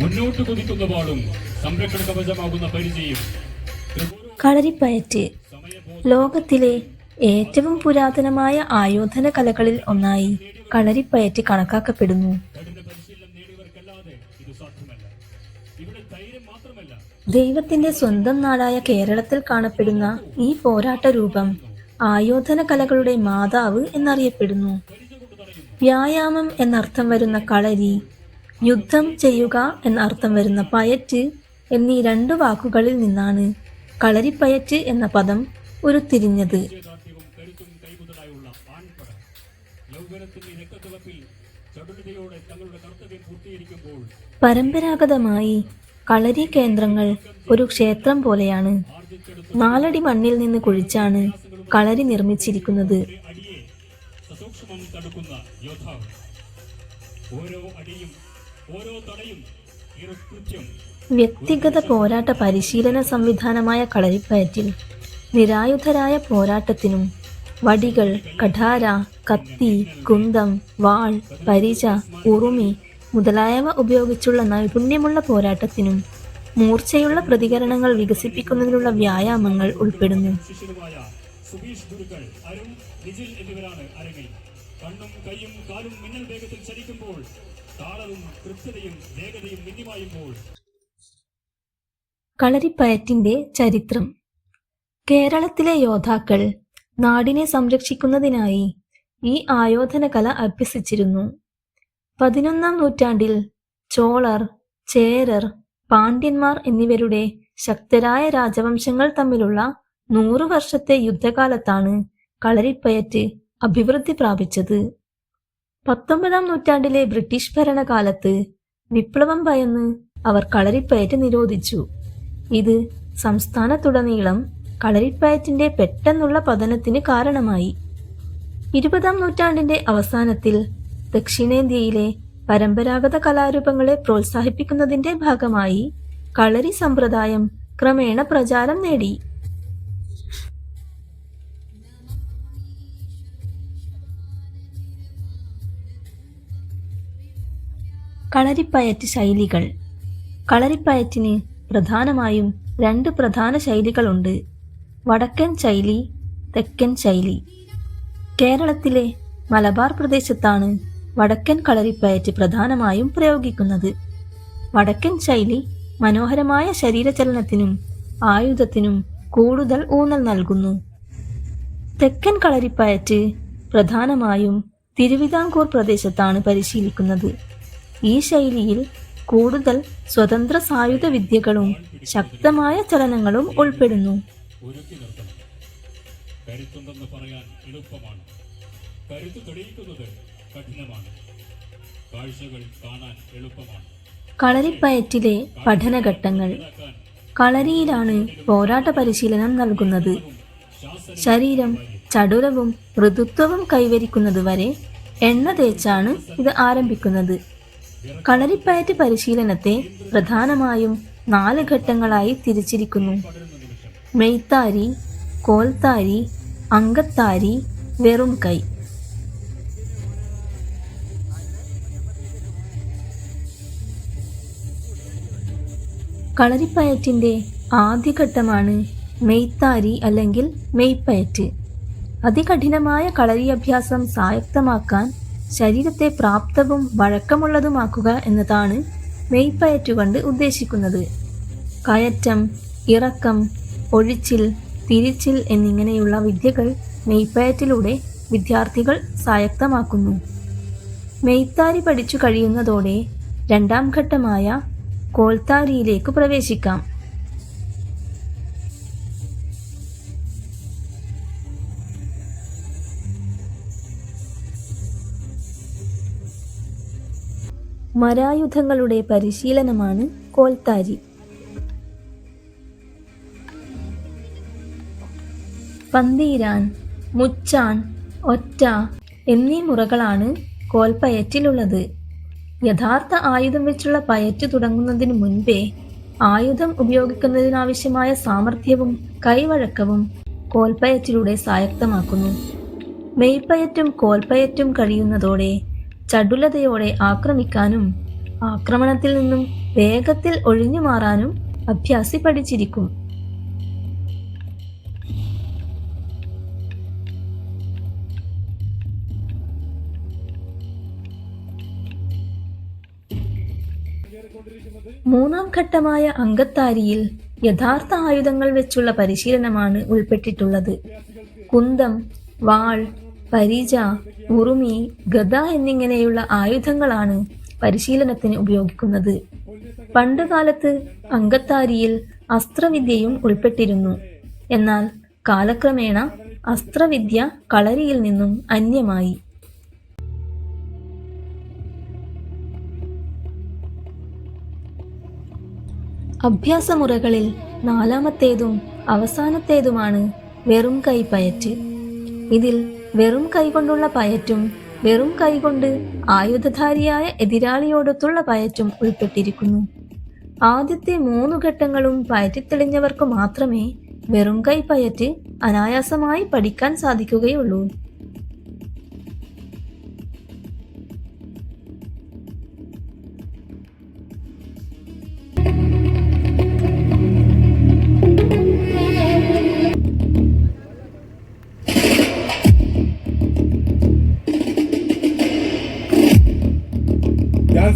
മുന്നോട്ട് കുതിക്കുന്ന പാടും സംരക്ഷണ കവചമാകുന്ന പരിചയം. കളരിപ്പയറ്റ് ലോകത്തിലെ ഏറ്റവും പുരാതനമായ ആയോധന കലകളിൽ ഒന്നായി കളരിപ്പയറ്റ് കണക്കാക്കപ്പെടുന്നു. ദൈവത്തിന്റെ സ്വന്തം നാടായ കേരളത്തിൽ കാണപ്പെടുന്ന ഈ പോരാട്ട രൂപം ആയോധന കലകളുടെ മാതാവ് എന്നറിയപ്പെടുന്നു. വ്യായാമം എന്നർത്ഥം വരുന്ന കളരി, യുദ്ധം ചെയ്യുക എന്നർത്ഥം വരുന്ന പയറ്റ് എന്നീ രണ്ടു വാക്കുകളിൽ നിന്നാണ് കളരിപ്പയറ്റ് എന്ന പദം ഉരുത്തിരിഞ്ഞത്. പരമ്പരാഗതമായി കളരി കേന്ദ്രങ്ങൾ ഒരു ക്ഷേത്രം പോലെയാണ്. 4 അടി മണ്ണിൽ നിന്ന് കുഴിച്ചാണ് കളരി നിർമ്മിച്ചിരിക്കുന്നത്. വ്യക്തിഗത പോരാട്ട പരിശീലന സംവിധാനമായ കളരിപ്പയറ്റിൽ നിരായുധരായ പോരാട്ടത്തിനും വടികൾ, കഠാര, കത്തി, കുന്തം, വാൾ, പരിച, ഉറുമി മുതലായവ ഉപയോഗിച്ചുള്ള നൈപുണ്യമുള്ള പോരാട്ടത്തിനും മൂർച്ചയുള്ള പ്രതികരണങ്ങൾ വികസിപ്പിക്കുന്നതിനുള്ള വ്യായാമങ്ങൾ ഉൾപ്പെടുന്നു. കളരിപ്പയറ്റിന്റെ ചരിത്രം. കേരളത്തിലെ യോദ്ധാക്കൾ നാടിനെ സംരക്ഷിക്കുന്നതിനായി ഈ ആയോധന കല അഭ്യസിച്ചിരുന്നു. 11-ാം നൂറ്റാണ്ടിൽ ചോളർ, ചേരർ, പാണ്ഡ്യന്മാർ എന്നിവരുടെ ശക്തരായ രാജവംശങ്ങൾ തമ്മിലുള്ള 100 വർഷത്തെ യുദ്ധകാലത്താണ് കളരിപ്പയറ്റ് അഭിവൃദ്ധി പ്രാപിച്ചത്. 19-ാം നൂറ്റാണ്ടിലെ ബ്രിട്ടീഷ് ഭരണകാലത്ത് വിപ്ലവം ഭയന്ന് അവർ കളരിപ്പയറ്റ് നിരോധിച്ചു. ഇത് സംസ്ഥാനത്തുടനീളം കളരിപ്പയറ്റിന്റെ പെട്ടെന്നുള്ള പതനത്തിന് കാരണമായി. 20-ാം നൂറ്റാണ്ടിന്റെ അവസാനത്തിൽ ദക്ഷിണേന്ത്യയിലെ പരമ്പരാഗത കലാരൂപങ്ങളെ പ്രോത്സാഹിപ്പിക്കുന്നതിന്റെ ഭാഗമായി കളരി സമ്പ്രദായം ക്രമേണ പ്രചാരം നേടി. കളരിപ്പയറ്റ് ശൈലികൾ. കളരിപ്പയറ്റിന് പ്രധാനമായും 2 പ്രധാന ശൈലികളുണ്ട്: വടക്കൻ ശൈലി, തെക്കൻ ശൈലി. കേരളത്തിലെ മലബാർ പ്രദേശത്താണ് വടക്കൻ കളരിപ്പയറ്റ് പ്രധാനമായും പ്രയോഗിക്കുന്നത്. വടക്കൻ ശൈലി മനോഹരമായ ശരീരചലനത്തിനും ആയുധത്തിനും കൂടുതൽ ഊന്നൽ നൽകുന്നു. തെക്കൻ കളരിപ്പയറ്റ് പ്രധാനമായും തിരുവിതാംകൂർ പ്രദേശത്താണ് പരിശീലിക്കുന്നത്. ഈ ശൈലിയിൽ കൂടുതൽ സ്വതന്ത്ര സായുധ വിദ്യകളും ശക്തമായ ചലനങ്ങളും ഉൾപ്പെടുന്നു. കരുത്തുണ്ടെന്ന് പറയാൻ എളുപ്പമാണ്, കരുത്ത് തെളിയിക്കുന്നത് കഠിനമാണ്. കാഴ്ചകൾ കാണാൻ എളുപ്പമാണ്. കളരിപ്പയറ്റിലെ പഠനഘട്ടങ്ങൾ. കളരിയിലാണ് പോരാട്ട പരിശീലനം നൽകുന്നത്. ശരീരം ചടുലവും മൃദുത്വവും കൈവരിക്കുന്നതുവരെ എണ്ണ തേച്ചാണ് ഇത് ആരംഭിക്കുന്നത്. കളരിപ്പയറ്റ് പരിശീലനത്തെ പ്രധാനമായും 4 ഘട്ടങ്ങളായി തിരിച്ചിരിക്കുന്നു: മെയ്ത്താരി, കോൽത്താരി, അങ്കത്താരി, വെറും കൈ. കളരിപ്പയറ്റിന്റെ ആദ്യഘട്ടമാണ് മെയ്ത്താരി അല്ലെങ്കിൽ മെയ്പ്പയറ്റ്. അതികഠിനമായ കളരി അഭ്യാസം സ്വായത്തമാക്കാൻ ശരീരത്തെ പ്രാപ്തവും വഴക്കമുള്ളതുമാക്കുക എന്നതാണ് മെയ്പ്പയറ്റ് കൊണ്ട് ഉദ്ദേശിക്കുന്നത്. കയറ്റം, ഇറക്കം, ഒഴിച്ചിൽ, തിരിച്ചിൽ എന്നിങ്ങനെയുള്ള വിദ്യകൾ മെയ്പ്പയറ്റിലൂടെ വിദ്യാർത്ഥികൾ സ്വായത്തമാക്കുന്നു. മെയ്ത്താരി പഠിച്ചു കഴിയുന്നതോടെ 2ാം ഘട്ടമായ കോൽത്താരിയിലേക്ക് പ്രവേശിക്കാം. മരായുധങ്ങളുടെ പരിശീലനമാണ് കോൽത്താരി. പന്തീരാൻ, മുച്ചാൻ, ഒറ്റ എന്നീ മുറകളാണ് കോൽപ്പയറ്റിലുള്ളത്. യഥാർത്ഥ ആയുധം വെച്ചുള്ള പയറ്റ് തുടങ്ങുന്നതിന് മുൻപേ ആയുധം ഉപയോഗിക്കുന്നതിനാവശ്യമായ സാമർഥ്യവും കൈവഴക്കവും കോൽപ്പയറ്റിലൂടെ സ്വായത്തമാക്കുന്നു. മെയ്പ്പയറ്റും കോൽപ്പയറ്റും കഴിയുന്നതോടെ ചടുലതയോടെ ആക്രമിക്കാനും ആക്രമണത്തിൽ നിന്നും വേഗത്തിൽ ഒഴിഞ്ഞു മാറാനും അഭ്യാസി പഠിച്ചിരിക്കും. മൂന്നാം ഘട്ടമായ അങ്കത്താരിയിൽ യഥാർത്ഥ ആയുധങ്ങൾ വെച്ചുള്ള പരിശീലനമാണ് ഉൾപ്പെട്ടിട്ടുള്ളത്. കുന്തം, വാൾ, പരിച, ഉറുമി, ഗദ എന്നിങ്ങനെയുള്ള ആയുധങ്ങളാണ് പരിശീലനത്തിന് ഉപയോഗിക്കുന്നത്. പണ്ടുകാലത്ത് അങ്കത്താരിയിൽ അസ്ത്രവിദ്യയും ഉൾപ്പെട്ടിരുന്നു. എന്നാൽ കാലക്രമേണ അസ്ത്രവിദ്യ കളരിയിൽ നിന്നും അന്യമായി. അഭ്യാസമുറകളിൽ നാലാമത്തേതും അവസാനത്തേതുമാണ് വെറും കൈ പയറ്റ്. ഇതിൽ വെറും കൈകൊണ്ടുള്ള പയറ്റും വെറും കൈകൊണ്ട് ആയുധധാരിയായ എതിരാളിയോടൊത്തുള്ള പയറ്റും ഉൾപ്പെട്ടിരിക്കുന്നു. ആദ്യത്തെ 3 ഘട്ടങ്ങളും പയറ്റിത്തെളിഞ്ഞവർക്ക് മാത്രമേ വെറും കൈ പയറ്റ് അനായാസമായി പഠിക്കാൻ സാധിക്കുകയുള്ളൂ. ഞാൻ